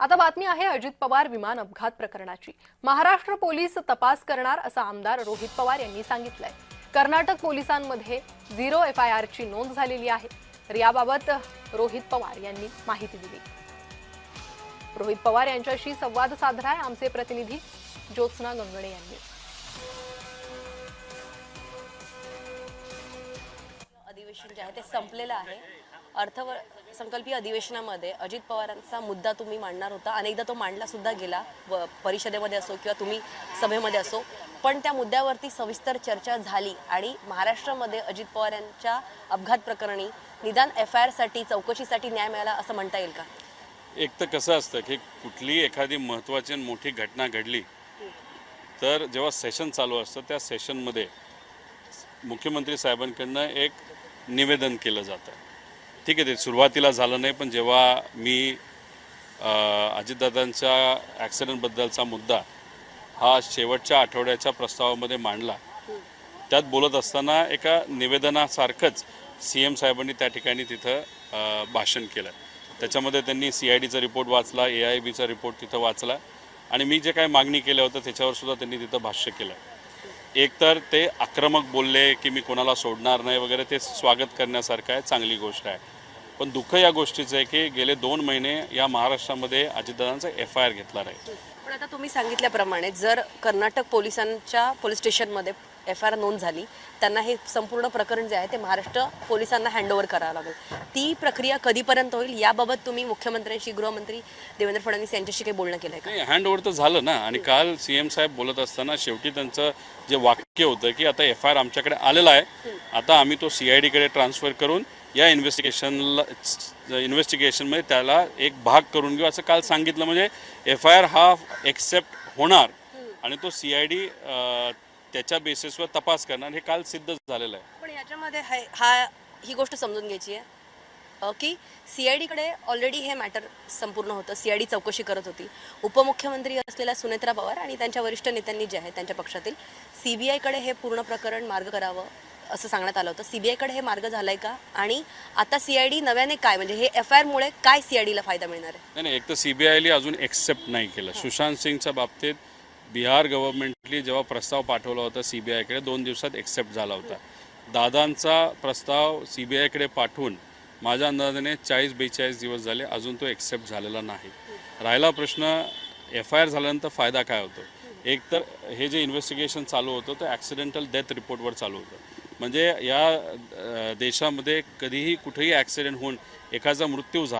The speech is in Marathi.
आता बातमी आहे अजित पवार विमान अपघात प्रकरणाची। महाराष्ट्र पोलीस तपास करणार असं आमदार रोहित पवार यांनी सांगितलंय। कर्नाटक पोलिसांमध्ये 0 FIR ची नोंद झालेली आहे। तर याबाबत रोहित पवार यांनी माहिती दिली। रोहित पवार यांच्याशी संवाद साधलाय आमचे प्रतिनिधी ज्योत्स्ना गंगणे यांनी। अधिवेशन जे आहे ते संपलेलं आहे। अर्थसंकल्पीय अधिवेशनामध्ये अजित पवारांचा मुद्दा तुम्ही मांडणार होता, अनेकदा तो मांडला सुद्धा गेला परिषदेमध्ये असो किंवा तुम्ही सभेमध्ये असो, पण त्या मुद्द्यावरती सविस्तर चर्चा झाली आणि महाराष्ट्रामध्ये अजित पवार यांच्या अपघात प्रकरणी निदान FIR साठी चौकशीसाठी न्याय मिळाला असं म्हणता येईल का? एक तर कसं असतं की कुठली एखादी महत्त्वाची आणि मोठी घटना घडली तर जेव्हा सेशन चालू असतं त्या सेशनमध्ये मुख्यमंत्री साहेबांकडनं एक निवेदन केलं जातं। ठीक आहे, ते सुरुवातीला झालं नाही, पण जेव्हा मी अजितदादांच्या ॲक्सिडेंटबद्दलचा मुद्दा हा शेवटच्या आठवड्याच्या प्रस्तावामध्ये मांडला, त्यात बोलत असताना एका निवेदनासारखंच CM साहेबांनी त्या ठिकाणी तिथं भाषण केलं। त्याच्यामध्ये त्यांनी CIDचा रिपोर्ट वाचला, AIBचा रिपोर्ट तिथं वाचला आणि मी जे काही मागणी केलं होतं त्याच्यावर सुद्धा त्यांनी तिथं भाष्य केलं। एकतर ते आक्रमक बोलले की मी कोणाला सोडणार नाही वगैरे, ते स्वागत करण्यासारखं आहे, चांगली गोष्ट आहे। पण दुःख या गोष्टीचं आहे की गेले 2 महिने या महाराष्ट्रामध्ये अजितदादांचा FIR घेतला नाही। पण आता तुम्ही सांगितल्याप्रमाणे जर कर्नाटक पोलिसांच्या पोलीस स्टेशनमध्ये FIR नोंद झाली, त्यांना हे संपूर्ण प्रकरण जे आहे ते महाराष्ट्र पोलिसांना हँडओव्हर करावं लागेल, ती प्रक्रिया कधीपर्यंत होईल याबाबत तुम्ही मुख्यमंत्र्यांशी, गृहमंत्री देवेंद्र फडणवीस यांच्याशी काही बोलणं केलंय का? हँडओव्हर तर झालं ना, आणि काल CM साहेब बोलत असताना शेवटी त्यांचं जे वाक्य होतं की आता FIR आमच्याकडे आलेला आहे, आता आम्ही तो CIDकडे ट्रान्सफर करून या इन्व्हेस्टिगेशनमध्ये त्याला एक भाग करून घेऊ असं काल सांगितलं। म्हणजे FIR हा एक्सेप्ट होणार आणि तो CID त्याच्या बेसिसवर तपास करणार, हे काल सिद्ध झालेलं आहे। पण याच्यामध्ये ही गोष्ट समजून घ्यायची आहे की CIDकडे ऑलरेडी हे मॅटर संपूर्ण होतं, CID चौकशी करत होती। उपमुख्यमंत्री असलेल्या सुनेत्रा पवार आणि त्यांच्या वरिष्ठ नेत्यांनी जे आहे त्यांच्या पक्षातील CBIकडे हे पूर्ण प्रकरण मार्ग करावं असं सांगण्यात आलं होतं। CBIकडे हे मार्ग झालाय का? आणि आता CID नव्याने काय, म्हणजे हे FIR मुळे काय CIDला फायदा मिळणार आहे? नाही, एक तर CBIने अजून एक्सेप्ट नाही केलं। सुशांत सिंगच्या बाबतीत बिहार गव्हर्नमेंटली जेव्हा प्रस्ताव पाठवला होता CBIकडे, 2 दिवसात एक्सेप्ट झाला होता। दादांचा प्रस्ताव CBIकडे पाठवून माझ्या अंदाजाने 40-42 दिवस झाले, अजून तो एक्सेप्ट झालेला नाही। राहिला प्रश्न FIR झाल्यानंतर फायदा काय होतो? एक तर हे जे इन्व्हेस्टिगेशन चालू होतं ते ॲक्सिडेंटल डेथ रिपोर्टवर चालू होतं। म्हणजे या देशामध्ये कधीही कुठेही ॲक्सिडेंट होऊन एखादा मृत्यू झाला